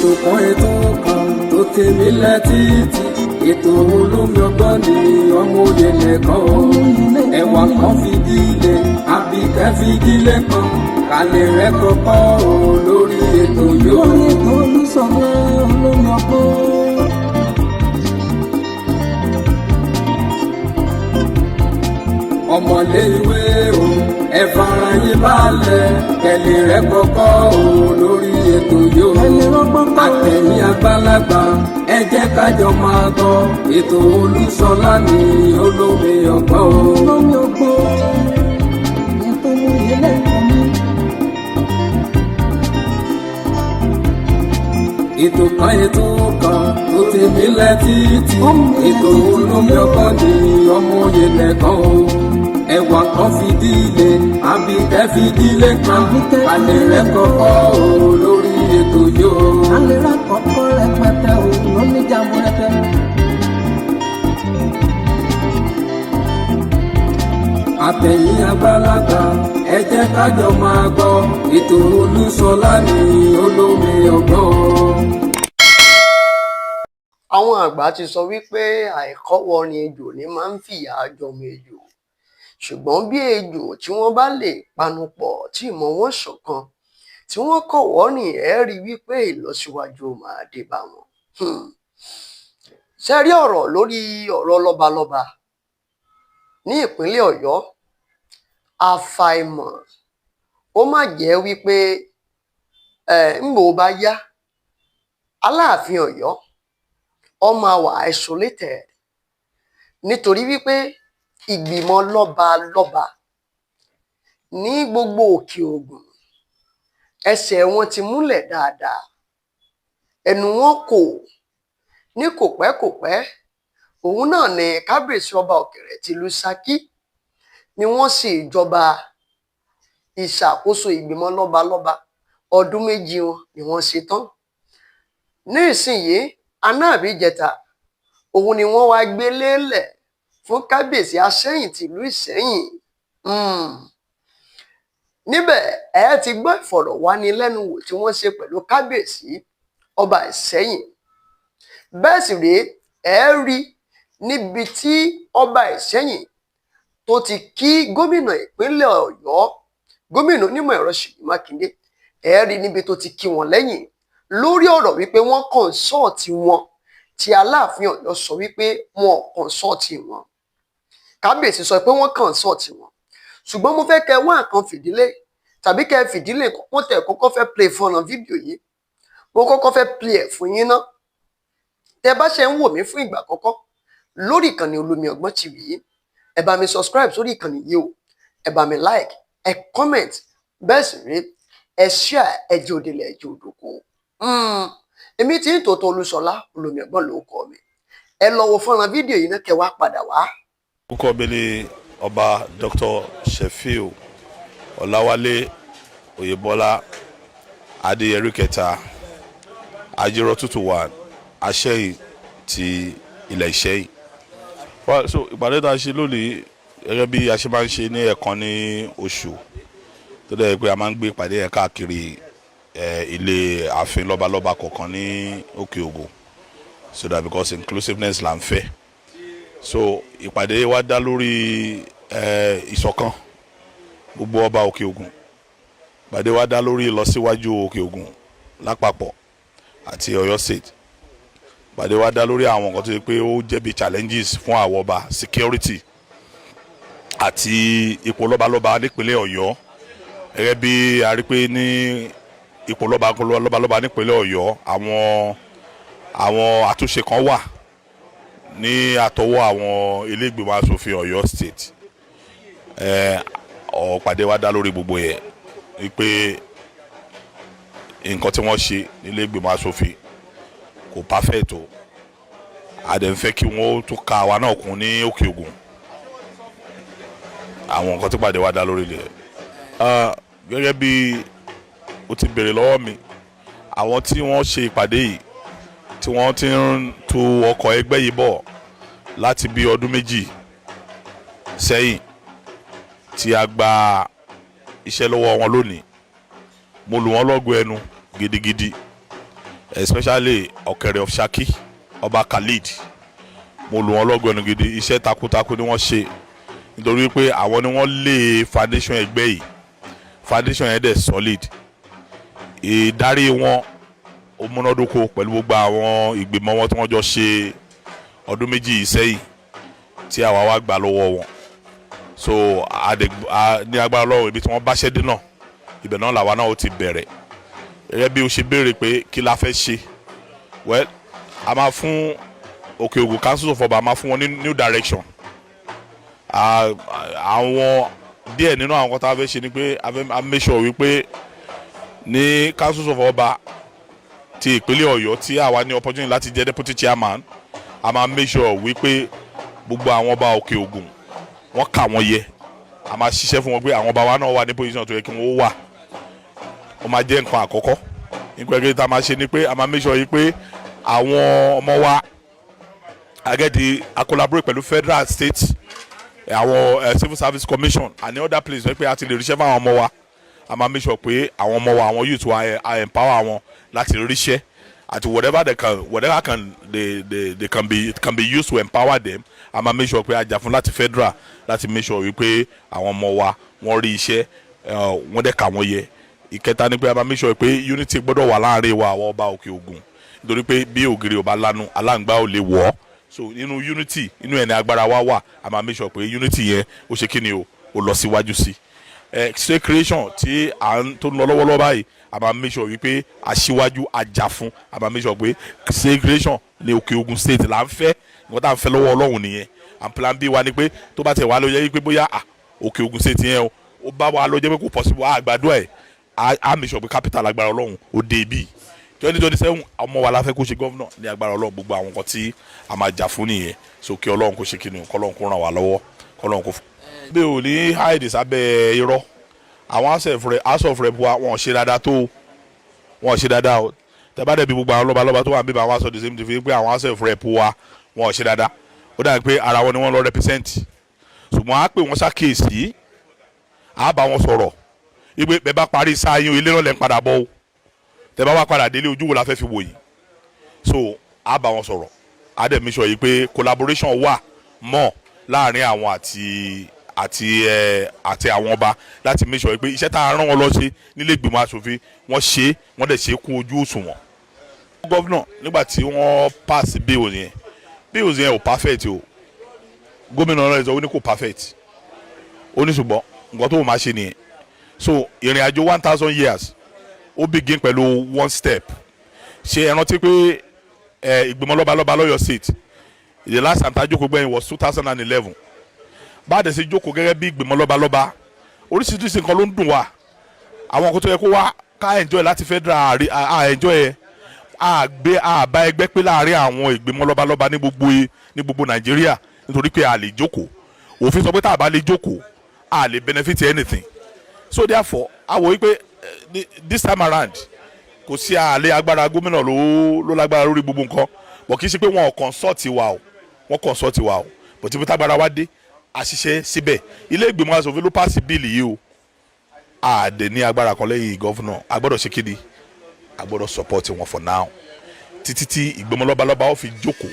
ètò kan tó tèmi létí ètò olómi ọgbọ́n ni ọmọ òye nìkan o ẹwà kan fìdílé àbíkẹ́ fìdílé kan kálẹ̀ rẹ̀ kọ́kọ́ o lórí ètò yóò. lórí ètò Olúṣọlá olómi ọgbọ́n. ọmọlé ìwé o ẹ fara yín balẹ̀ kẹlẹ̀ rẹ̀ kọ́kọ́ o lórí ètò yóò. àtẹ̀yìn àgbàlagbà ẹ jẹ́ kájọ máa gbọ́ ètò Olúṣọlá ní olómi ọgbọ́n o. olómi ọgbọ́n ètò ìyẹlẹ ìkànnì. ètò kan tó tèmi létí ètò olómi ọgbọ́n ní ọmọ òye nìkan o ẹwà kan fìdílé àbíkẹ́ fìdílé kan alẹ́ rẹ̀ kọ́kọ́ o lórí ètò yóò. alẹ́ rẹ̀ kọ́kọ́ rẹpẹtẹ o lóní jàmbó rẹpẹ. àtẹ̀yìn àgbàlagbà ẹ jẹ́ kájọ máa gbọ́ ètò Olúṣọlá ní olómi ọgbọ́n. àwọn àgbà ti sọ wípé àìkọ́wọ́ ni ejò ní máa ń fìyà jọmọ ejò ṣùgbọ́n bí ejò tí wọ́n bá lè panupọ̀ tí ìmọ̀ wọn ṣọ̀kan tí wọ́n kọ̀wọ́ rìn ẹ́ rí wípé ìlọsíwájú máa dé bá wọn. ṣe rí ọ̀rọ̀ lórí ọ̀rọ̀ lọ́balọ́ba ní ìpínlẹ̀ Ọ̀yọ́ àfàìmọ̀ ó má jẹ́ wípé ńgbò bá yá Aláàfin Ọ̀yọ́ ó máa wà isolated nítorí wípé ìgbìmọ̀ lọ́balọ́ba ní gbogbo òkè Ògùn ẹsẹ̀ wọn ti múlẹ̀ dáadáa ẹnu wọn kò ní kòpẹ́kòpẹ́ òun náà ni kábíyèsí ọba Òkèrè tìlú Ṣakí ni wọ́n sì ìjọba ìṣàkóso ìgbìmọ̀ lọ́balọ́ba ọdún méjì wọn ni wọ́n ṣe tán ní ìsinyìí anáàbíjẹta òun ni wọ́n wá gbé lélẹ̀ fún kábíyèsí Asẹ́yìn tìlú Ìsẹ́yìn. níbẹ̀ ẹ ti gbọ́ ìfọ̀rọ̀wánilẹ́nuwò tí wọ́n ṣe pẹ̀lú kábíyèsí ọba Ìsẹ́yìn bẹ́ẹ̀ sì rèé ẹ rí níbi tí ọba Ìsẹ́yìn tó ti kí gómìnà ìpínlẹ̀ Ọ̀yọ́ gómìnà onímọ̀ ẹ̀rọ Ṣèyí Mákindé ẹ rí níbi tó ti kí wọn lẹ́yìn lórí ọ̀rọ̀ wípé wọ́n kọ̀ǹsọ́ọ̀tì wọn tí Aláàfin Ọ̀yọ́ sọ wípé wọn kọ̀ǹsọ́ọ̀tì wọn kábíyèsí sọ pé wọ́n kọ̀ǹsọ́ọ̀tì wọn ṣùgbọ́n mo fẹ́ kẹ́ wá nǹkan fìdílé tàbí kẹ́ fìdílé wọ́n tẹ̀ kọ́kọ́ fẹ́ play fọ́nà fídíò yìí mo kọ́kọ́ fẹ́ play ẹ̀ fún yín ná tẹ́ bá ṣe ń wò mí fún ìgbà àkọ́kọ́ lórí ìkànnì Olómi Ọgbọ́n TV yìí ẹ bá mi subscribe sórí ìkànnì yìí o ẹ bá mi like ẹ comment bẹ́ẹ̀ sì rí ẹ share ẹ jẹ́ òdìlẹ̀ ẹ jẹ́ òdòkó èmi tí ń tòótọ́ Olúṣọlá Olómi Ọgbọ́n ló kọ́ mi ẹ lọ wo fọ́nrán fídíò yìí náà kẹ́ wá padà wá. Orúkọ mi ni ọba Dr. Shefiu Ọláwálé Oyèbọ́lá Adéyẹrí kẹta Ajírọ̀ tútù wà Asẹ́yìn ti ilẹ̀ Ìṣẹ́yìn. So ìpàdé tá a ṣe lónìí gẹ́gẹ́ bí a ṣe máa ń ṣe ní ẹ̀ẹ̀kan ní oṣù tó dẹ̀ pé a máa ń gbé ìpàdé yẹn káàkiri ilé ààfin lọ́balọ́ba kọ̀ọ̀kan ní òkè Ògùn so that because inclusiveness là ń fẹ́ so ìpàdé wa dá lórí ìṣọ̀kan gbogbo ọba òkè Ògùn ìpàdé wa dá lórí ìlọsíwájú òkè Ògùn lápapọ̀ àti Ọ̀yọ́ state ìpàdé wa dá lórí àwọn nǹkan tó yẹ pé ó jẹ́ bí challenges fún àwọn ọba security àti ipò lọ́balọ́ba nípínlẹ̀ Ọ̀yọ́ gẹ́gẹ́ bí a rí pé ní ipò lọ́balọ́ba nípínlẹ̀ Ọ̀yọ́ àwọn àtúnṣe kan wà ní àtọwọ́ àwọn ilé ìgbìmọ̀ asòfin Ọ̀yọ́ state ọ̀pàdé wa dá lórí gbogbo yẹn wípé nǹkan tí wọ́n ṣe nílé ìgbìmọ̀ asòfin kò perfect o àdẹ̀fẹ́ kí wọ́n tún ka àwa náà kún ní òkè Ògùn àwọn nǹkan tí pàdé wa dá lórí rẹ̀ gẹ́gẹ́ bí o ti béèrè lọ́wọ́ mi àwọn tí wọ́n ṣe ìpàdé yìí tí wọ́n ti ń tu ọkọ̀ ẹgbẹ́ yìí bọ̀ láti bí ọdún méjì sẹ́yìn tí a gba iṣẹ́ lọ́wọ́ wọn lónìí mo lù wọ́n lọ́gọ ẹnu gidigidi especially Ọ̀kẹ̀rẹ̀ of Ṣakí Ọba Khalid mo lù wọ́n lọ́gọ̀ ẹnu gidi iṣẹ́ takuntakun ni wọ́n ṣe nítorí pé àwọn ni wọ́n lé foundation ẹgbẹ́ yìí foundation yẹn dẹ̀ solid ìdarí wọn ó múnádóko pẹ̀lú gbogbo àwọn ìgbìmọ̀ wọn tí wọ́n jọ ṣe ọdún méjì sẹ́yìn tí àwa wá gbà lọ́wọ́ wọn so ní agbára lọ́wọ́ ibi tí wọ́n bá ṣẹ́ dé náà ibẹ̀ náà làwa náà ó ti bẹ̀rẹ̀ gẹ́gẹ́ bí o ṣe béèrè pé kí la fẹ́ ṣe well a máa fún Òkè Ògùn council of Ọba a máa fún wọn ní new direction àwọn díẹ̀ nínú àwọn kan tá a fẹ́ ṣe ni pé a make sure wípé ní council of Ọba ti ìpínlẹ̀ Ọ̀yọ́ tí àwa ní opportunity láti jẹ́ deputy chairman a máa make sure wípé gbogbo àwọn ọba Òkè Ògùn wọ́n kà wọ́n yẹ a máa ṣiṣẹ́ fún wọn pé àwọn ọba wa náà wà ní position tó yẹ kí wọ́n wà ó máa jẹ́ nǹkan àkọ́kọ́ nípa ẹgbẹ́ tá a máa ṣe ni pé a máa make sure yìí pé àwọn ọmọ wa agẹ́dì a collaborate pẹ̀lú federal state àwọn civil service commission and other places pé a ti lè ríṣẹ́ fún àwọn ọmọ wa a máa make sure pé àwọn ọmọ wa àwọn youth wa empower wọn láti ríṣẹ́ àti whatever they can be used to empower them a máa make sure pé a jà fún láti federal láti make sure wípé àwọn ọmọ wa wọ́n rí iṣẹ́ wọ́n dẹ̀ kà wọ́n yẹ ìkẹta ni pé a máa make sure pé unity gbọ́dọ̀ wà láàrin wa àwọn ọba Òkè Ògùn nítorí pé bí ògiri ò bá lanu aláǹgbá ò lè wọ̀ ọ́ so nínú unity inú ẹ̀ ní agbára wa wà a máa make sure pé unity yẹn ó ṣe kí ni o ó lọ síwájú sí state creation tí à ń tó ń lọ lọ́wọ́lọ́wọ́ báyìí a máa make sure wípé aṣíwájú ajá fún a máa make sure pé state creation ní Òkè Ògùn state là ń fẹ́ nǹkan tá à ń fẹ́ lọ́wọ́ Ọlọ́run nìyẹn and plan B wa ni pé tó bá tẹ̀ wá lọ yẹ pé bóyá Òkè Ògùn state yẹn ó bá wa lọ jẹ́ pé kò possible àgbàdo ẹ̀ a make sure pé capital agbára Ọlọ́run ó dé ibi 2027 ọmọ wa la fẹ́ kó ṣe gọ́vnà ní agbára Ọlọ́run gbogbo àwọn nǹkan tí a máa jà fún nìyẹn so kí Ọlọ́run kó ṣe kí ni kọ́lọ́run kó ràn wá lọ́wọ́ kọ́lọ́run kó. bí o ní hide sábẹ́ irọ́ àwọn house of rep wa wọn ṣe dáadáa tó wọn ṣe dáadáa o tẹ́bá dẹ̀ bí gbogbo àwọn lọ́balọ́ba tó wà níbí àwọn aṣọ the same thing pé àwọn house of rep wa wọn ṣe dáadáa ó dàbí pé ara wọn ni wọ́n lọ represent ṣùgbọ́n a pè wọ́n ṣàkíyèsí a bá wọn sọ̀rọ̀ ìgbé bẹ́ẹ̀ bá parí sáyún ilé náà lẹ́ ń padà bọ́ o tẹ́ bá wá padà délé ojú wo la fẹ́ fi wò yìí so a bá wọn sọ̀rọ̀ a dẹ̀ mi sọ yìí pé collaboration wà mọ́ láàrin àwọn àti àwọn ọba láti mi sọ yìí pé iṣẹ́ tá a rán wọn lọ ṣe nílé ìgbìmọ̀ aṣòfin wọ́n dẹ̀ ṣe kún ojú òṣùwọ̀n. gọ́vnà nígbà tí wọ́n pass bills yẹn ò perfect o gómìnà náà sọ ó ní kò perfect ó ní ṣùgbọ́n nǹkan tó wọ́n máa ṣe nìyẹn so ìrìn àjò 1000 years ó begin pẹ̀lú one step ṣe ẹ rántí pé ìgbìmọ̀ lọ́balọ́ba lọ́yọ̀ state the last time tá a jókòó gbẹ̀yìn was 2011 báàdẹ̀ sí jókòó gẹ́gẹ́ bí ìgbìmọ̀ lọ́balọ́ba oríṣiríṣi nǹkan ló ń dùn wá àwọn nǹkan tó yẹ kó wá ká enjoy láti federal enjoy àbá ẹgbẹ́ pé láàrin àwọn ìgbìmọ̀ lọ́balọ́ba ní gbogbo Nàìjíríà nítorí pé a lè jókòó òfin sọ pé tá a bá lè jókòó a lè benefit anything so therefore a wò wípé this time around kò sí àlẹ́ agbára gómìnà ló lágbára lórí gbogbo nǹkan bọ̀ kì í ṣe pé wọn ò consult wa o bọ̀ tí bí tágbára wá dé àṣìṣe síbẹ̀ ilé ìgbìmọ̀ aṣòfin ló pàṣẹ bíìlì yìí o àdè ní agbára kan lẹ́yìn gọ́vnà a gbọ́dọ̀ ṣe kíni a gbọ́dọ̀ support wọn for now títí tí ìgbìmọ̀ lọ́balọ́ba ó fi jókòó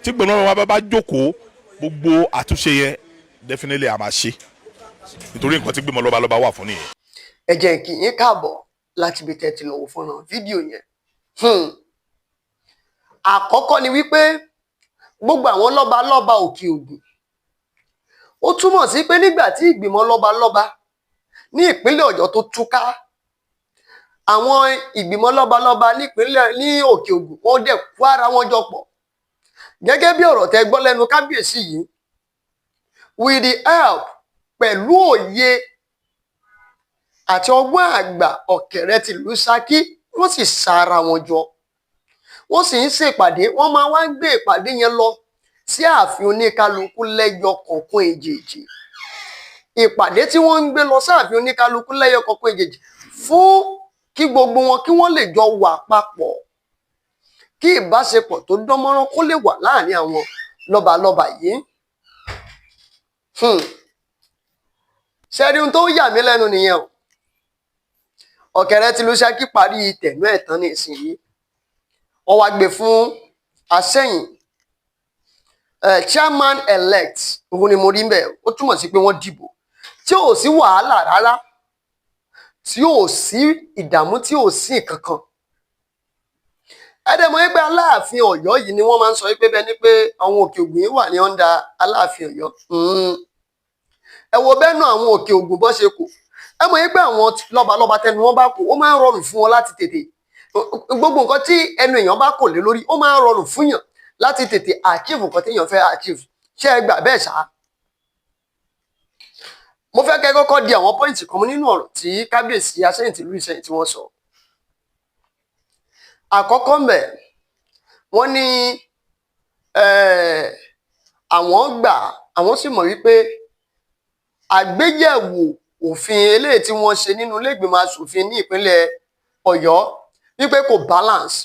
tí ìgbìmọ̀ lọ́balọ́ba bá jókòó gbogbo àtúnṣe yẹn definitely a máa ṣe nítorí nǹkan tí ìgbìmọ̀ lọ́balọ́ba wà fún nìyẹn. ẹ jẹ́ kí yín káàbọ̀ láti ibi tẹ́tí lọ́wọ́ fọ́nrán fídíò yẹn. àkọ́kọ́ ni wípé gbogbo àwọn lọ́balọ́ba Òkè Ògùn ó túmọ̀ sí pé nígbà tí ìgbìmọ̀ lọ́balọ́ba ní ìpínlẹ̀ Ọ̀yọ́ tó túká àwọn ìgbìmọ̀ lọ́balọ́ba ní Òkè Ògùn wọ́n dẹ̀ kó ara wọn jọ pọ̀ gẹ́gẹ́ bí ọ̀rọ̀ tẹ́ gbọ́ lẹ́nu kábíyèsí yìí with the help pẹ̀lú òye àti ọgbọ́n àgbà Ọ̀kẹ̀rẹ̀ tìlú Ṣakí wọ́n sì sára wọn jọ wọ́n sì ń ṣèpàdé wọ́n máa wá gbé ìpàdé yẹn lọ sí ààfin oníkálukú lẹ́yọ kọ̀ọ̀kan èjèèjì ìpàdé tí wọ́n ń gbé lọ sí ààfin oníkálukú lẹ́yọ kọ̀ọ̀kan èjèèjì fún kí gbogbo wọn kí wọ́n lè jọ wà papọ̀ kí ìbáṣepọ̀ tó dánmọ́rán kó lè wà láàrin àwọn lọ́balọ́ba yìí. ṣẹ́rí ohun tó yà mí lẹ́nu nìyẹn o Ọ̀kẹ̀rẹ̀ tìlú Ṣakí parí tẹ̀nú ẹ̀ tán nísìnyí wọ́n wá gbé fún Asẹ́yìn chairman elect òun ni mo rí mbẹ̀, ó túmọ̀ sí pé wọ́n dìbò tí ò sí wàhálà rárá, tí ò sí ìdààmú, tí ò sí ìkankan. ẹdẹmọ pé Aláàfin Ọ̀yọ́ yìí ni wọ́n máa ń sọ pé bẹ́ẹ̀ ni pé àwọn Òkè Ògùn yìí wà ní ọ̀ndà Aláàfin Ọ̀yọ́. ẹ wo bẹ́ẹ̀ náà àwọn Òkè Ògùn bọ́ ṣe kù, ẹ mọ̀ pé àwọn lọ́balọ́ba tẹnu wọn bá kù ó máa ń rọrùn fún wọn láti tètè, gbogbo nǹkan tí ẹnu èèyàn bá kò lé lórí ó máa ń rọrùn fún yàn láti tètè achieve nǹkan téèyàn fẹ́ achieve. ṣé ẹ gbà bẹ́ẹ̀ ṣá? mo fẹ́ kẹ́ kọ́kọ́ di àwọn pọ́ìntì kan mú nínú ọ̀rọ̀ tí kábíyèsí Asẹ́yìn tìlú Ìsẹ́yìn tí wọ́n sọ. àkọ́kọ́ mbẹ̀ wọ́n ní àwọn gbà, àwọn sì mọ̀ wípé àgbéyẹ̀wò òfin eléyìí tí wọ́n ṣe nínú ilé ìgbìmọ̀ asòfin ní ìpínlẹ̀ Ọ̀yọ́ wípé kò balance,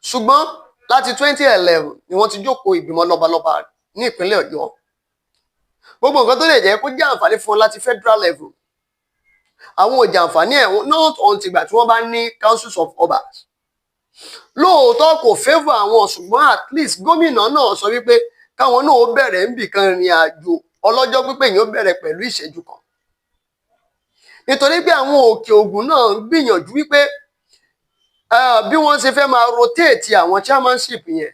ṣùgbọ́n láti 2011 ni wọ́n ti jókòó ìgbìmọ̀ lọ́balọ́ba ní ìpínlẹ̀ Ọ̀yọ́. gbogbo nǹkan tó lè jẹ́ kó jẹ́ àǹfààní fún wọn láti federal level àwọn ò jẹ àǹfààní ẹ̀ not until ìgbà tí wọ́n bá ní councils of obas. lóòótọ́ kò favour àwọn, ṣùgbọ́n at least gómìnà náà sọ wípé káwọn náà ó bẹ̀rẹ̀ níbìkan ìrìn àjò ọlọ́jọ́ pípẹ́ yìí ó bẹ̀rẹ̀ pẹ̀lú ìṣẹ́jú kan, nítorí pé àwọn Òkè Ògùn náà ń gbìyànjú wípé bí wọ́n ṣe fẹ́ máa rotate àwọn chairmanship yẹn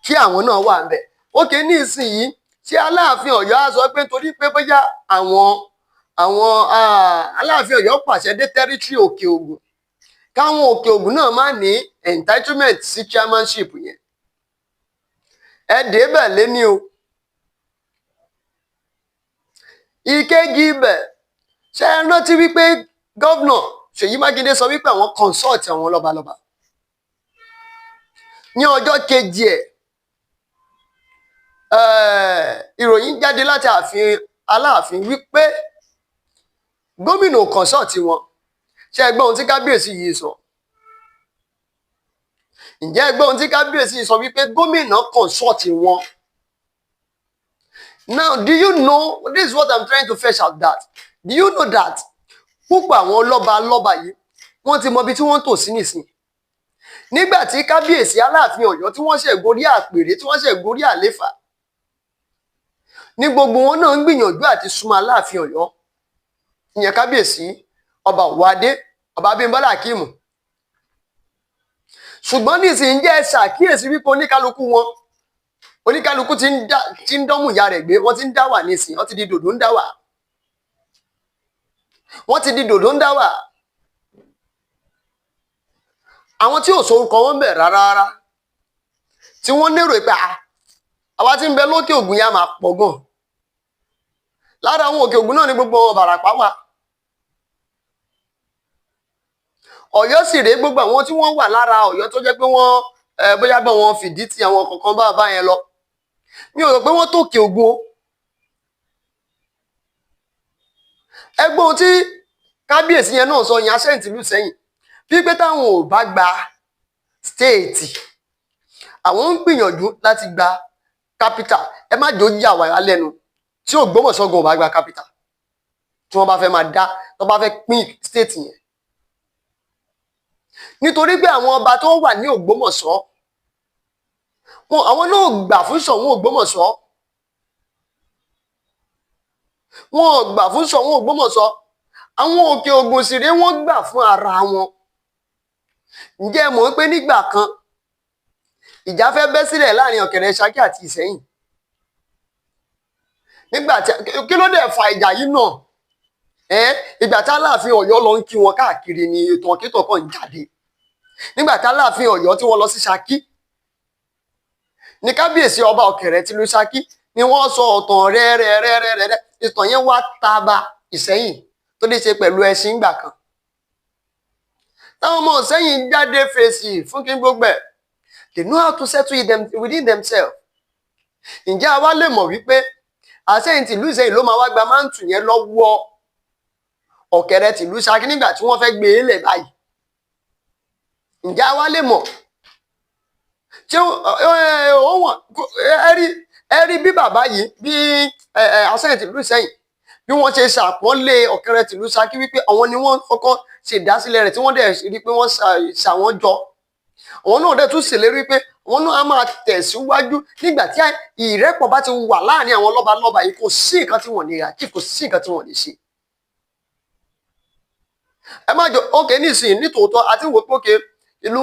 kí àwọn náà wà ń bẹ̀. ókè ní ìsinyìí tí Aláàfin Ọ̀yọ́ á sọ pé torí pé bóyá àwọn Aláàfin Ọ̀yọ́ pàṣẹ dé territory Òkè Ògùn káwọn Òkè Ògùn náà má ní entitlement sí chairmanship yẹn. ẹ débẹ̀ lé ní o. ìkejì ibẹ̀ ṣe é rántí wípé gọ́vnà Ṣèyí Mákindé sọ wípé àwọn consult àwọn lọ́balọ́ba ní ọjọ́ kejì ẹ̀. ìròyìn jáde láti ààfin Aláàfin wípé gómìnà consult wọn. ṣé ẹ gbọ́ ohun tí kábíyèsí yìí sọ? ǹjẹ́ ẹ gbọ́ ohun tí kábíyèsí yìí sọ wípé gómìnà consult wọn? Now, do you know, this is what I'm trying to fetch out that, do you know that púpọ̀ àwọn lọ́balọ́ba yìí wọ́n ti mọ ibi tí wọ́n tò sí nìsín. nígbà tí kábíyèsí Aláàfin Ọ̀yọ́ tí wọ́n ṣẹ̀ gorí àpèrè, tí wọ́n ṣẹ̀ gorí àléfà, ní gbogbo wọn náà ń gbìyànjú àti súnmọ́ Aláàfin Ọ̀yọ́, ìyẹn kábíyèsí ọba Òwádé, ọba Abímbọ́lá Akíìmù. ṣùgbọ́n nísìnyí jẹ́ ṣàkíyèsí wípé oníkálukú ti ń dánmù ìyá rẹ̀ gbé, wọ́n ti ń dá wà nísìnyí, wọ́n ti di dòdò ń dá wà. wọ́n ti di dòdò ń dá wà. àwọn tí ò sorúkọ wọn bẹ̀ rárá tí wọ́n nérò pé àwa tí ń bẹ lókè Ògùn yá máa pọ̀ gan. lára àwọn Òkè Ògùn náà ni gbogbo wọn Bàràpá wà. Ọ̀yọ́ sì rèé gbogbo àwọn tí wọ́n wà lára Ọ̀yọ́ tó jẹ́ pé wọ́n bóyá bá wọn fìdí ti àwọn kankan bá yẹn lọ. mi ò rò pé wọ́n tókè Ògùn o. ẹgbọ́n tí kábíyèsí yẹn náà sọ yẹn Asẹ́yìn tìlú Ìsẹ́yìn wípé táwọn ò bá gba stéètì àwọn ń gbìyànjú láti gba capital. ẹ má jò yà wá lẹ́nu tí Ògbómọ̀ṣọ́ gan ò bá gba capital tí wọ́n bá fẹ́ máa dá, tó bá fẹ́ pín stéètì yẹn. nítorí pé àwọn ọba tó wà ní Ògbómọ̀ṣọ́ àwọn náà gbà fún Ṣọ̀ún Ògbómọ̀ṣọ́, wọn ò gbà fún Ṣọ̀ún Ògbómọ̀ṣọ́. àwọn Òkè Ògùn sì rèé wọ́n gbà fún ara wọn. ǹjẹ́ ẹ mọ̀ pé nígbà kan ìjà fẹ́ bẹ́ sílẹ̀ láàrin Ọ̀kẹ̀rẹ̀ Ṣakí àti Ìsẹ́yìn? nígbà tí kí ló dé fa ìjà yìí náà? ìgbà tí Aláàfin Ọ̀yọ́ lọ ń kí wọn káàkiri ni ètò ọ̀kẹ́tọ̀ kan jáde. nígbà tí Aláàfin Ọ̀yọ́ tí wọ́n lọ sí Ṣakí ní kábíyèsí ọba Ọ̀kẹ̀rẹ̀ tìlú Ṣakí ni wọ́n sọ ọ̀tàn rẹ́rẹ́rẹ́rẹ́rẹ́. ìtàn yẹn wá taba Ìsẹ́yìn tó dé ṣe pẹ̀lú ẹṣin ìgbà kan. táwọn ọmọ Ìsẹ́yìn jáde fèsì fún kí gbogbo ẹ̀, they know how to settle it within themselves. ǹjẹ́ àwa lè mọ̀ wípé Asẹ́yìn tìlú Ìsẹ́yìn ló máa wá gba máǹtù yẹn lọ́wọ́ Ọ̀kẹ̀rẹ̀ tìlú Ṣakí nígbà tí wọ́n fẹ́ gbé e lẹ̀ báyìí? ǹjẹ́ àwa lè mọ̀? ṣé ẹ rí bí bàbá yìí bí Asẹ́yìn tìlú Ìsẹ́yìn bí wọ́n ṣe ṣàpọ́nlé Ọ̀kẹ̀rẹ̀ tìlú Ṣakí wípé àwọn ni wọ́n kọ́kọ́ ṣèdásílẹ̀ rẹ̀ tí wọ́n dẹ̀ rí pé wọ́n ṣàwọn jọ àwọn náà dẹ̀ tún ṣèlérí pé àwọn náà á máa tẹ̀síwájú nígbà tí ìrẹ́pọ̀ bá ti wà láàrin àwọn lọ́balọ́ba yìí, kò sí nǹkan tí wọ́n ní achieve, kò sí nǹkan tí wọ́n ní ṣe. ẹ má jọ òkè nísìnyí nítòótọ́ àti wò pé òkè ìlú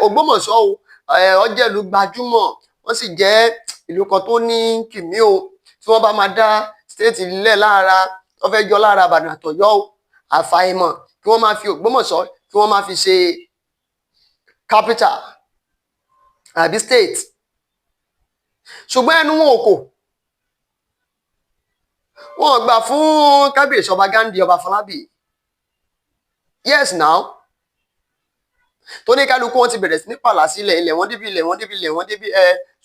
Ògbómọ̀ṣọ́ ó jẹ́ ìlú gbajúmọ̀, wọ́n sì jẹ́ ìlú kan tó ní kìmí o, tí wọ́n bá máa dá stéètì lílẹ̀ lára wọ́n fẹ́ jọ lára Ìbàdàn àtọ̀yọ́ o, àfàìmọ̀ kí wọ́n máa fi Ògbómọ̀ṣọ́ kí wọ́n máa fi ṣe capital àbí state. ṣùgbọ́n ẹnu wọn ò kò, wọn gbà fún kábíyèsí ọba Ghandi ọba Fọlábí. Yes now, tó ní kálukú wọn ti bẹ̀rẹ̀ sí ní pàlà sílẹ̀, ilẹ̀ wọn débi ilẹ̀ wọn débi ilẹ̀ wọn débi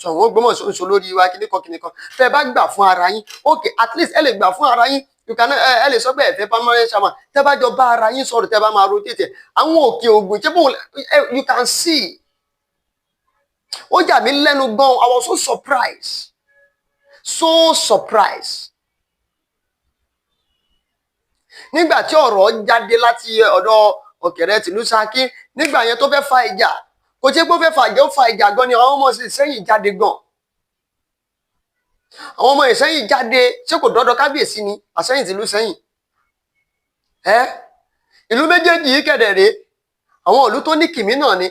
Ṣọ̀ún Ògbómọ̀ṣọ́ ń so lórí wa kíníkan kíníkan. tẹ́ bá gbà fún ara yín, okay, at least ẹ lè gbà fún ara yín, ẹ lè sọ pé ẹ fẹ́ permanent chairman, tẹ́ bá jọ bá ara yín sọ̀rọ̀, tẹ́ bá máa rotate àwọn Òkè Ògùn ṣé bóun you can see. Ó jà mí lẹ́nu gan, I was so surprised, so surprised. nígbà tí ọ̀rọ̀ jáde láti ọ̀dọ̀ Ọ̀kẹ́rẹ́ tìlú Ṣakí, nígbà yẹn tó fẹ́ fa ìjà, kò tí pé ó fẹ́ fa ìjà, ó fa ìjà gan ni àwọn ọmọ Ìṣẹ́yìn jáde gan. àwọn ọmọ Ìṣẹ́yìn jáde, ṣé kò dọ́dọ̀ kábíyèsí ni Àṣẹ́yìn tìlú Ṣẹ́yìn? ìlú méjèèjì yìí kẹ̀dẹ̀ rèé, àwọn ìlú tó ní kìmí náà ni.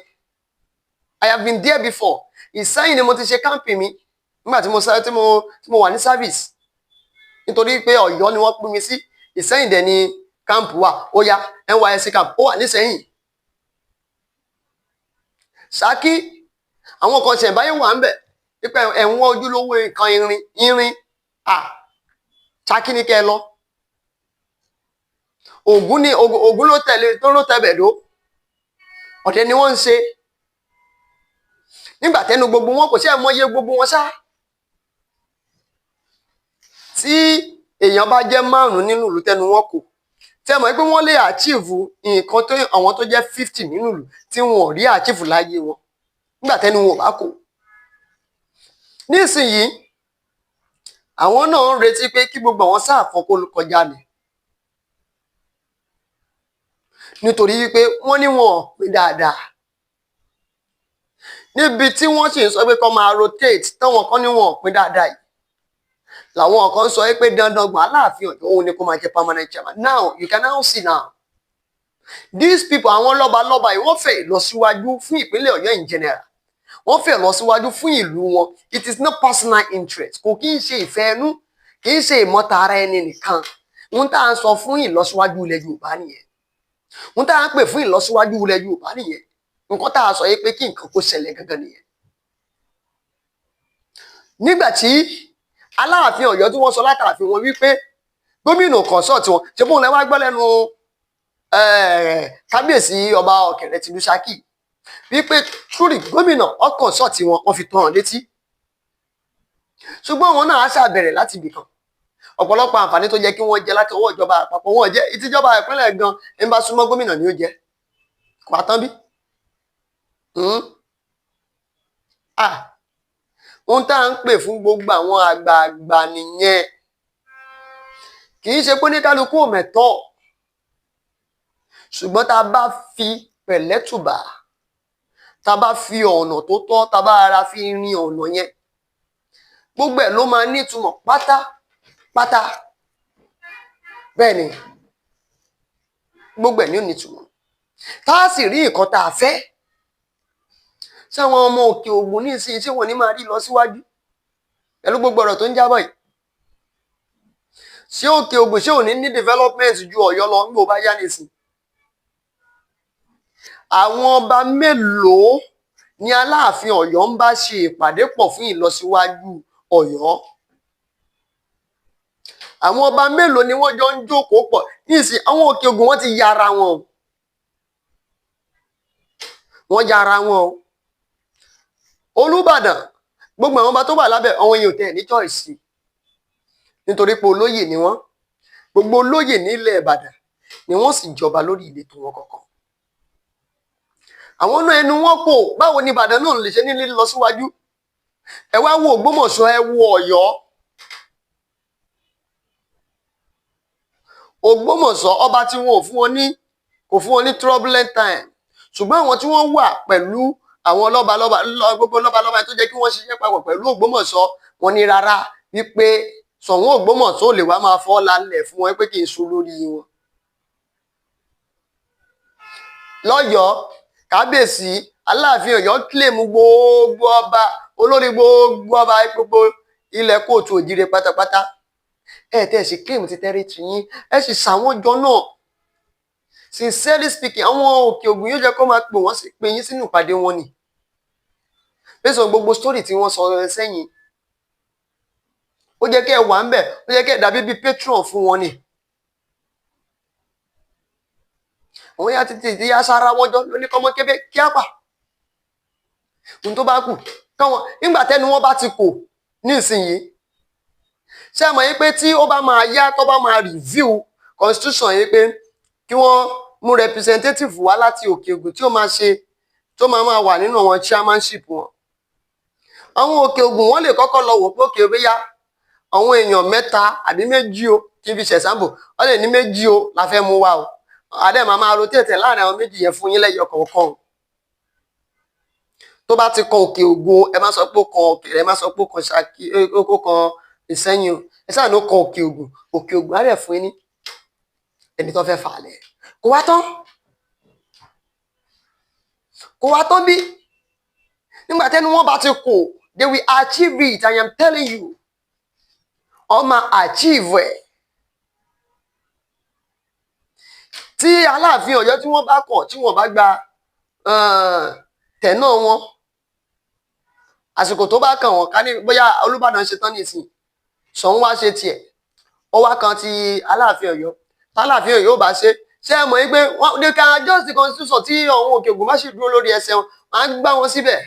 I have been there before. Ìṣẹ́yìn ni mo ti ṣe kámpì mi nígbà tí mo wà ní service, nítorí pé Ọ̀yọ́ ni wọ́n pín mi sí. Ìṣẹ́yìn dẹ̀ ni kámpù wà, ó yá NYSC camp ó wà níṣẹ́yìn. Ṣakí àwọn kan ṣẹ̀ǹbáyé wà ń bẹ̀ nípa ẹ̀wọ̀n ojúlówó nǹkan irin Ṣakí ní kẹ́ ẹ lọ. Ògún ló tẹ̀lé tó ló tẹ̀bẹ̀dó, ọ̀tẹ̀ ni wọ́n ń ṣe. nígbà tẹnu gbogbo wọn kò sí àìmọye gbogbo wọn ṣá. tí èèyàn bá jẹ́ 5 nínú ìlú tẹnu wọn kò, tí ẹ mọ̀ pé wọ́n lè achieve nǹkan tó àwọn tó jẹ́ 50 nínú ìlú tí wọn ò rí achieve láyé wọn nígbà tẹnu wọn ò bá kò. nísìnyí àwọn náà ń retí pé kí gbogbo àwọn sáà kan kó kọjá ni, nítorí wípé wọ́n ní wọn ò pín dáadáa. níbi tí wọ́n sì ń sọ pé kó máa rotate, táwọn kan ní wọn ò pín dáadáa yìí, làwọn kan sọ pé dandan gbọ̀n Aláàfin Ọ̀yọ́ òun ni kó máa jẹ permanent chairman. Now you can now see now these people, àwọn lọ́balọ́ba yìí wọ́n fẹ́ ìlọsíwájú fún ìpínlẹ̀ Ọ̀yọ́ in general, wọ́n fẹ́ ìlọsíwájú fún ìlú wọn. It is not personal interest, kò kí ń ṣe ìfẹ́ ẹnu, kì í ṣe ìmọ̀tara ẹni nìkan. ń tá à ń sọ fún ìlọsíwájú ilẹ̀ Yorùbá nìyẹn, ń tá à ń pè fún ìlọsíwájú ilẹ̀ Yorùbá nìyẹn, nǹkan tá a sọ yìí pé kí nǹkan kó ṣẹlẹ̀ gangan nìyẹn. nígbà tí Aláàfin Ọ̀yọ́ tí wọ́n sọ látàfin wọn wípé gómìnà consult wọn, ṣe bóun lẹ wá gbọ́ lẹ́nu kábíyèsí ọba Ọ̀kẹ́rẹ́ tìlú Ṣakí wípé truly gómìnà consult wọn, wọ́n fi tán án létí. ṣùgbọ́n wọn náà á ṣàbẹ̀rẹ̀ láti ibìkan. ọ̀pọ̀lọpọ̀ àǹfààní tó jẹ́ kí wọ́n jẹ láti ọwọ́ ìjọba àpapọ̀ wọn jẹ́, ìtìjọba ìpínlẹ̀ gan ń bá súnmọ́ gómìnà ni ó jẹ́, kò àtán bí. ohun tá à ń pè fún gbogbo àwọn àgbààgbà nìyẹn, kì í ṣe pé ní kálukú ò mẹ̀tọ́, ṣùgbọ́n tá a bá fi pẹ̀lẹ́tùbà, tá a bá fi ọ̀nà tó tọ́, tá a bá ara fi rin ọ̀nà yẹn, gbogbo ẹ̀ ló máa ní ìtumọ̀ pátápátá. bẹ́ẹ̀ ni gbogbo ẹ̀ ní ò ní ìtumọ̀, tá a sì rí nǹkan tá a fẹ́. sáwọn ọmọ Òkè Ògùn ní ìsinyìí tí wọ́n ní máa rí lọ síwájú pẹ̀lú gbogbo ọ̀rọ̀ tó ń jábọ̀ yìí? ṣé Òkè Ògùn ṣé ò ní ní development ju Ọ̀yọ́ lọ nígbà ó bá yá nìsín? àwọn ọba mélòó ni Aláàfin Ọ̀yọ́ ń bá ṣe ìpàdé pọ̀ fún ìlọsíwájú Ọ̀yọ́? àwọn ọba mélòó ni wọ́n jọ ń jókòó pọ̀ nísìnyí? àwọn Òkè Ògùn wọ́n ti yára wọn, wọ́n yára wọn o. Olúbàdàn gbogbo àwọn ọba tó wà lábẹ́ àwọn èèyàn tẹ̀ ní choice, nítorí pé olóyè ni wọ́n. gbogbo olóyè nílẹ̀ Ìbàdàn ni wọ́n sì jọba lórí ìletò wọn kọ̀ọ̀kan. àwọn náà ẹnu wọn kò, báwo ni Ìbàdàn náà lè ṣe ní lọ síwájú? ẹ wá wo Ògbómọ̀ṣọ́, ẹ wo Ọ̀yọ́. Ògbómọ̀ṣọ́ ọba tí wọn kò fún wọn ní turbulent time, ṣùgbọ́n àwọn tí wọ́n wà pẹ̀lú àwọn gbogbo lọ́balọ́ba tó jẹ́ kí wọ́n ṣiṣẹ́ papọ̀ pẹ̀lú Ògbómọ̀ṣọ́ wọn ní rárá wípé Ṣọ̀ún Ògbómọ̀ṣọ́ ò lè wá máa fọ́ lálẹ̀ fún wọn pé kì í sun lórí wọn. lọ́yọ̀ọ́ kábíyèsí Aláàfin Ọ̀yọ́ kílèmù gbogbo ọba olórí gbogbo ọba gbogbo ilẹ̀ kóòtù òjìrè pátápátá tẹ́ ẹ sì kílèmù ti tẹ́rìtì yín ẹ sì ṣàwọn jọ náà sincerely speaking àwọn Òkè Ògùn yóò jẹ́ kó máa pè wọ́n sí pé yín sínú ìpàdé wọn ni based on gbogbo story tí wọ́n sọ sẹ́yìn ó jẹ́ kí ẹ wà ń bẹ̀ ó jẹ́ kí ẹ dàbí bíi patron fún wọn ni. àwọn ya tètè tí yá sára wọn jọ lóní kọ́mọ kébé kí á pa ohun tó bá kù káwọn nígbà tẹ́nu wọn bá ti kò nísìnyìí ṣé ẹ mọ̀ yín pé tí ó bá máa yá tó bá máa review constitution yìí pé kí wọ́n mú representative wá láti Òkè Ògùn tí ó máa ṣe tó máa wà nínú àwọn chairmanship wọn àwọn Òkè Ògùn wọ́n lè kọ́kọ́ lọ wò pé òkè òbí yá àwọn èèyàn 3 àbí 2 o kí n fi ṣẹ̀sánbò wọ́n lè ní 2 o la fẹ́ mú wá o àdé máa rotate láàrin àwọn 2 yẹn fún yín lẹ́yọ kọ̀ọ̀kan tó bá ti kan Òkè Ògùn ẹ má sọ pé ó kan Òkè ẹ má sọ pé ó kan Ṣakí ó kan Ìsẹ́yìn o ẹ sáà ló kan Òkè Ògùn á rẹ̀ fún yín ní ẹni tó fẹ́ fà á lẹ̀ kò wá tán bí nígbà tẹ́nu wọn bá ti kò they will achieve it I am telling you ọmọ achieve ẹ̀ tí Aláàfin Ọ̀yọ́ tí wọ́n bá kọ̀ tí wọ́n bá gba tẹ̀nà wọn àsìkò tó bá kàn wọ́n ká ní bóyá Olúbàdàn ṣe tán nìsín Ṣọ̀ún wá ṣe tiẹ̀ ó wá kan ti Aláàfin Ọ̀yọ́ tAláàfin Ọ̀yọ́ ò bá ṣe ẹ mọ̀ yín pé they can adjust the constitution tí àwọn Òkè Ògùn bá ṣì dúró lórí ẹsẹ̀ wọn á gbá wọn síbẹ̀.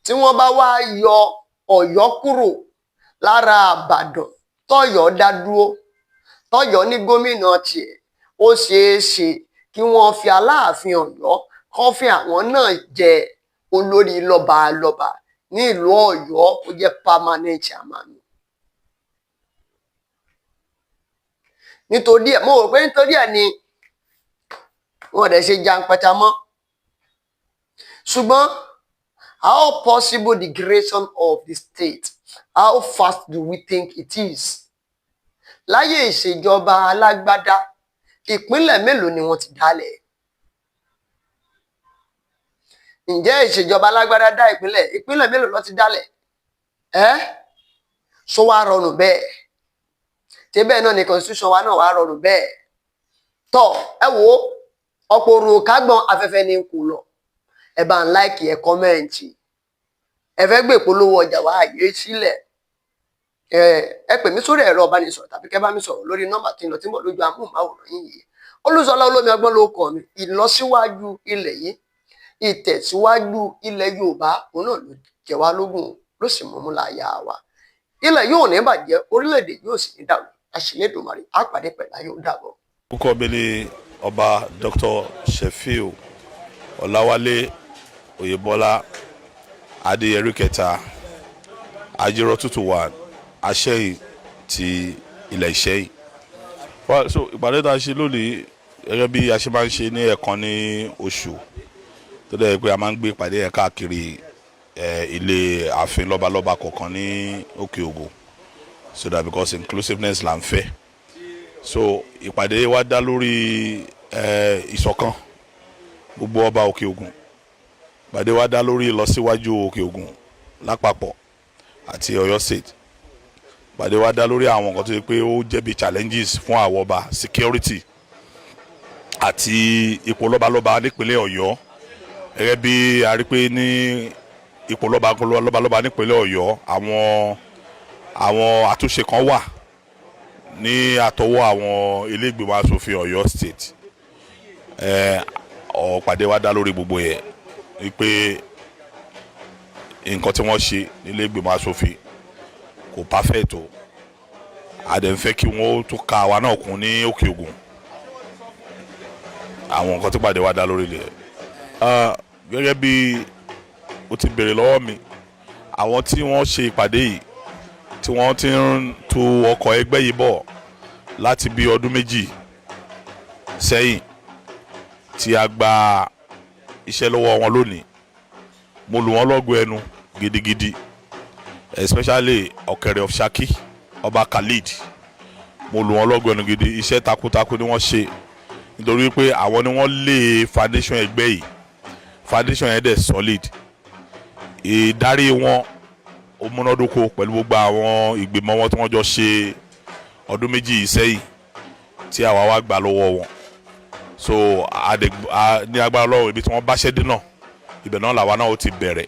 tí wọ́n bá wá yọ Ọ̀yọ́ kúrò lára Ìbàdàn tọ́yọ́ dá dúró tọ́yọ́ ní gómìnà tiẹ̀ ó ṣeé ṣe kí wọ́n fi Aláàfin Ọ̀yọ́ kọ́ fi àwọn náà jẹ olórí lọ́balọ́ba ní ìlú Ọ̀yọ́ ó jẹ́ permanent chairman. nítorí ẹ̀ mo rò pé nítorí ẹ̀ ni wọ́n dẹ̀ ṣe jàǹpẹ̀tà mọ́ ṣùgbọ́n how possible the creation of the state how fast do we think it is? láyé ìṣèjọba alágbádá ìpínlẹ̀ mélòó ni wọ́n ti dálẹ̀? ǹjẹ́ ìṣèjọba alágbádá dá ìpínlẹ̀ mélòó ló ti dálẹ̀? ṣó wá rọrùn bẹ́ẹ̀? tí bẹ́ẹ̀ náà ni constitution wa náà wá rọrùn bẹ́ẹ̀? tọ́ ẹ wo ọ̀pọ̀ òrùn kágbọ́n afẹ́fẹ́ ní kù lọ ẹ bá ń láìkì ẹ kọ́mẹ́ǹtì ẹ fẹ́ gbé ìpolówó ọjà wa àyè sílẹ̀ ẹ pè mí sórí ẹ̀rọ ìbánisọ̀rọ̀ tàbí kẹ́ bá mi sọ̀rọ̀ lórí nọ́mbà tí ń lọ tí mo lójú amóhùnmáwòrán yìí Olúṣọlá Olómi Ọgbọ́n ló kọ mi. Ìlọsíwájú ilẹ̀ yìí ìtẹ̀síwájú ilẹ̀ Yorùbá òun náà ló jẹ wá lógún ló sì mú láyà wa. Ilẹ̀ yóò ní bàjẹ́ orílẹ̀-èdè yóò sì ní dàrú àṣìlédùmarè á pàdé pẹ̀lú ayé ó dàbọ̀. orúkọ mi ni ọba Dr. Sheffield Ọláwálé Oyèbọ́lá Adéyẹrí kẹta Ajírọ̀ 221 Asẹ́yìn ti ilẹ̀ Ìṣẹ́yìn. So ìpàdé tá a ṣe lónìí gẹ́gẹ́ bí a ṣe máa ń ṣe ní ẹ̀ẹ̀kan ní oṣù tó dẹ̀ pé a máa ń gbé ìpàdé yẹn káàkiri ilé ààfin lọ́balọ́ba kọ̀ọ̀kan ní Òkè Ògùn so that because inclusiveness là ń fẹ́. So ìpàdé wa dá lórí ìṣọ̀kan gbogbo ọba Òkè Ògùn. Ìpàdé wa dá lórí ìlọsíwájú Òkè Ògùn lápapọ̀ àti Ọ̀yọ́ State. Ìpàdé wa dá lórí àwọn nǹkan tó yẹ pé ó jẹ́ bí challenges fún àwọn ọba security àti ipò lọ́balọ́ba nípínlẹ̀ Ọ̀yọ́ gẹ́gẹ́ bí a rí pé ní ipò lọ́balọ́ba nípínlẹ̀ Ọ̀yọ́ àwọn àtúnṣe kan wà ní àtọwọ́ àwọn ilé ìgbìmọ̀ asòfin Ọ̀yọ́ State. Ìpàdé wa dá lórí gbogbo yẹn wípé nǹkan tí wọ́n ṣe nílé ìgbìmọ̀ asòfin kò perfect o a dẹ̀ ń fẹ́ kí wọ́n tún ka àwa náà kún ní Òkè Ògùn àwọn nǹkan tí pàdé wa dá lórí ilẹ̀. Gẹ́gẹ́ bí o ti béèrè lọ́wọ́ mi àwọn tí wọ́n ṣe ìpàdé yìí tí wọ́n ti ń tu ọkọ̀ ẹgbẹ́ yìí bọ̀ láti bí ọdún méjì sẹ́yìn tí a gba iṣẹ́ lọ́wọ́ wọn lónìí mo lù wọ́n lọ́gọ ẹnu gidigidi, especially ọ̀kẹ̀rẹ̀ of Ṣakí ọba Khalid, mo lù wọ́n lọ́gọ ẹnu gidi. Iṣẹ́ takuntakun ni wọ́n ṣe nítorí pé àwọn ni wọ́n lé foundation ẹgbẹ́ yìí, foundation yẹn dẹ̀ solid. Ìdarí wọn ó múnádóko pẹ̀lú gbogbo àwọn ìgbìmọ̀ wọn tí wọ́n jọ ṣe ọdún méjì sẹ́yìn tí àwa wá gbà lọ́wọ́ wọn. So ní agbára lọ́wọ́ ibi tí wọ́n bá ṣẹ́ dé náà ibẹ̀ náà làwa náà ó ti bẹ̀rẹ̀.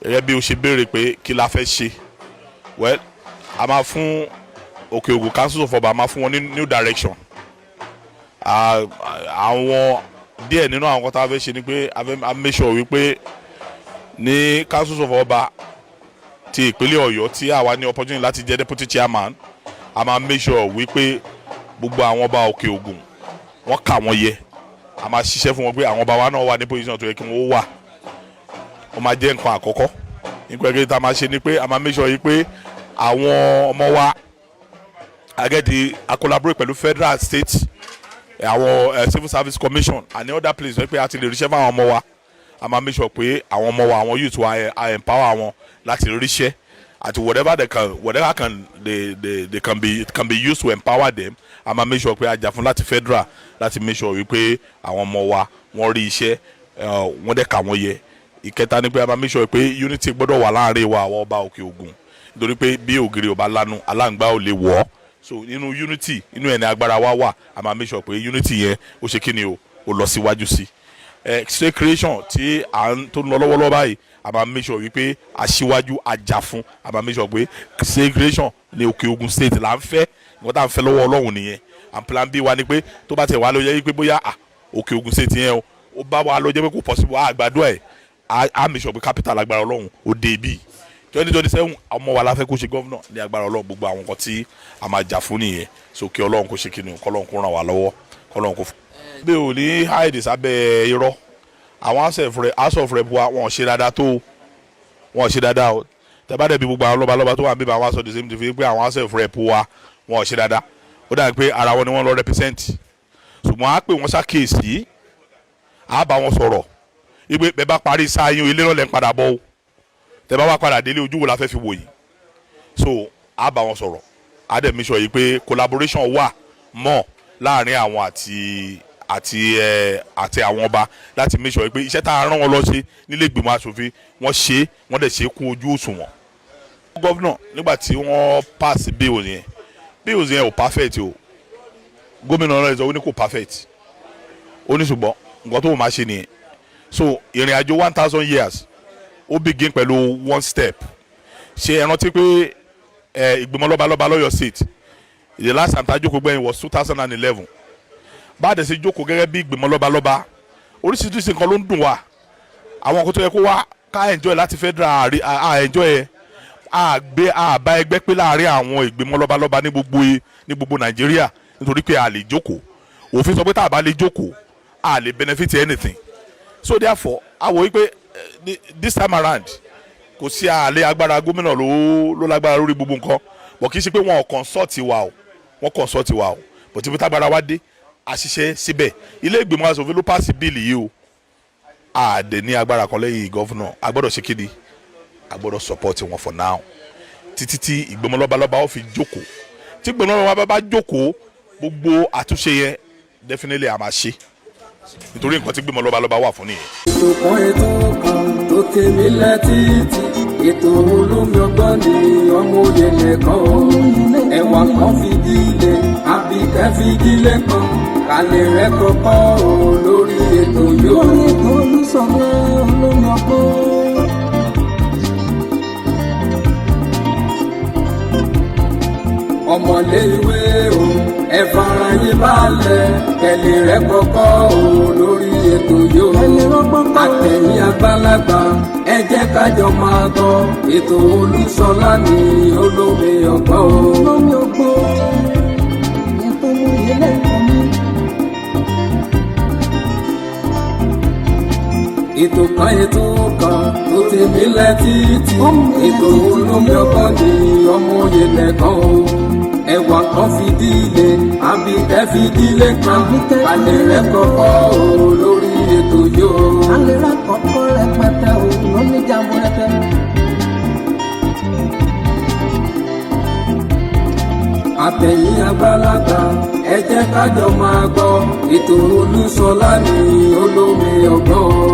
Gẹ́gẹ́ bí o ṣe béèrè pé kí la fẹ́ ṣe, well a máa fún Òkè Ògùn Council of Ọba, a máa fún wọn ní new direction. Àwọn díẹ̀ nínú àwọn kan tá a fẹ́ ṣe ni pé a make sure wípé ní Council of Ọba ti ìpínlẹ̀ Ọ̀yọ́ tí àwa ní opportunity láti jẹ́ deputy chairman, a máa make sure wípé gbogbo àwọn ọba Òkè Ògùn wọ́n kà wọ́n yẹ. A máa ṣiṣẹ́ fún wọn pé àwọn ọba wa náà wà ní position tó yẹ kí wọ́n wà. Ó máa jẹ́ nǹkan àkọ́kọ́. Nípa ẹgbẹ́ tá a máa ṣe ni pé a máa make sure yìí pé àwọn ọmọ wa agẹ́dì a collaborate pẹ̀lú federal, state, àwọn civil service commission and other places wọ́n pé a ti lè ríṣẹ́ fún àwọn ọmọ wa. A máa make sure pé àwọn ọmọ wa, àwọn youth wa a empower wọn láti ríṣẹ́ àti whatever they can be used to empower them. A máa make sure pé a jà fún láti federal láti make sure wípé àwọn ọmọ wa wọ́n rí iṣẹ́ wọ́n dẹ̀ kà wọ́n yẹ. Ìkẹta ni pé a máa make sure pé unity gbọ́dọ̀ wà láàrin wa àwọn ọba Òkè Ògùn, nítorí pé bí ògiri ò bá lanu aláǹgbá ò lè wọ̀. So nínú unity, inú ẹni agbára wa wà. A máa make sure pé unity yẹn ó ṣe kíni o, ó lọ síwájú sí. State creation tí tó ń lọ lọ́wọ́lọ́wọ́ báyìí, a máa make sure wípé aṣíwájú ajá fún. A máa make sure pé state creation ní Òkè Ògùn state là ń fẹ́, nǹkan tá à ń fẹ́ lọ́wọ́ Ọlọ́run nìyẹn. And plan B wa ni pé tó bá tẹ̀ wá lọ jẹ́ wípé bóyá Òkè Ògùn state yẹn ó bá wa lọ jẹ́ pé kò possible àgbàdo ẹ̀ a make sure pé capital agbára Ọlọ́run ó dé ibi 2027 ọmọ wa la fẹ́ kó ṣe gọ́vnọ̀ ní agbára Ọlọ́run. Gbogbo àwọn nǹkan tí a máa jà fún nìyẹn. So kí Ọlọ́run kó ṣe kíni o, kọ́lọ́run kó ràn wá lọ́wọ́, kọ́lọ́run kó. bí o ní hide sábẹ́ irọ́, àwọn house of rep wa wọn ò ṣe dáadáa tó, wọn ò ṣe dáadáa o. Tẹ́bá dẹ̀ bí gbogbo àwọn lọ́balọ́ba tó wà níbí àwọn aṣọ the same thing fi pé àwọn house of rep wa wọn ò ṣe dáadáa. Ó dàbí pé ara wọn ni wọ́n lọ represent. Ṣùgbọ́n a pè wọ́n ṣàkíyèsí, a bá wọn sọ̀rọ̀ ìgbé bẹ́ẹ̀ bá parí sáà yín ilé náà lẹ́ ń padà bọ̀ o, tẹ́ bá wá padà délé ojú wo la fẹ́ fi wò yìí. So a bá wọn sọ̀rọ̀, a dẹ̀ make sure yìí pé collaboration wà mọ́ láàrin àwọn àti àwọn ọba láti make sure pé iṣẹ́ tá a rán wọn lọ ṣe nílé ìgbìmọ̀ aṣòfin wọ́n ṣe, wọ́n dẹ̀ ṣe kún ojú òṣùwọ̀n. Gọ́vnà nígbà tí wọ́n pass bills yẹn ò perfect o, gómìnà náà sọ ó ní kò perfect, ó ní ṣùgbọ́n nǹkan tó máa ṣe nìyẹn. So ìrìn àjò 1000 years ó begin pẹ̀lú one step. Ṣé ẹ rántí pé ìgbìmọ̀ lọ́balọ́ba lọ́yọ̀ state the last time tá a jókòó gbẹ̀yìn was 2011. Báàdẹ̀ sí jókòó gẹ́gẹ́ bí ìgbìmọ̀ lọ́balọ́ba oríṣiríṣi nǹkan ló ń dùn wá. Àwọn nǹkan tó yẹ kó wá ká enjoy láti federal enjoy ẹ̀ àbá ẹgbẹ́ pé láàrin àwọn ìgbìmọ̀ lọ́balọ́ba ní gbogbo Nàìjíríà, nítorí pé a lè jókòó. Òfin sọ pé tá a bá lè jókòó a lè benefit anything. So therefore a wò wípé this time around kò sí àlẹ́ agbára gómìnà ló lágbára lórí gbogbo nǹkan, bọ̀ kì í ṣe pé wọn ò consult wa o, wọ́n consult wa o, bọ̀ tí tágbára wá dé àṣìṣe síbẹ̀. Ilé ìgbìmọ̀ aṣòfin ló pàṣẹ bíìlì yìí o, àdè ní agbára kan lẹ́yìn gọ́fúnà. A gbọ́dọ̀ ṣe kíni, a gbọ́dọ̀ support wọn for now títí tí ìgbìmọ̀ lọ́balọ́ba ó fi jókòó. Tí ìgbìmọ̀ lọ́balọ́ba bá jókòó, gbogbo àtúnṣe yẹn definitely a máa ṣe, nítorí nǹkan tí ìgbìmọ̀ lọ́balọ́ba wà fún nìyẹn. ètò kan tó tèmi létí, ètò olómi ọgbọ́n ni ọmọ òye nìkan o. Ẹ̀wà kan fìdí ilé àbí kẹ́ fìdí ilé kan, kálẹ̀ rẹ̀ kọ́kọ́ o lórí ètò yóò. lórí ètò olùsọ̀rọ̀ olómi ọgbọ́n. Ọmọlé ìwé o, ẹ fara yín balẹ̀, kẹ̀lé rẹ̀ kọ́kọ́ o lórí ètò yóò. Àtẹ̀yìn àgbàlagbà, ẹ jẹ́ kájọ máa gbọ́, ètò Olúṣọlá ní olómi ọgbọ́n o. Olómi ọgbọ́n, ètò olóyè lẹ́kọ̀ọ́ mi. Ètò kan tó tèmi létí, ètò olómi ọgbọ́n ní ọmọ òye lẹ́kọ̀ọ́ o. ẹwà kan fìdílé àbíkẹ́ fìdílé kan alẹ́ rẹ̀ kọ́kọ́ o lórí ètò yóò. alẹ́ rẹ̀ kọ́kọ́ rẹpẹtẹ o lóní jàmbó rẹpẹ. àtẹ̀yìn àgbàlagbà ẹ jẹ́ ká jọ máa gbọ́ ètò Olúṣọlá ní olómi ọgbọ́n.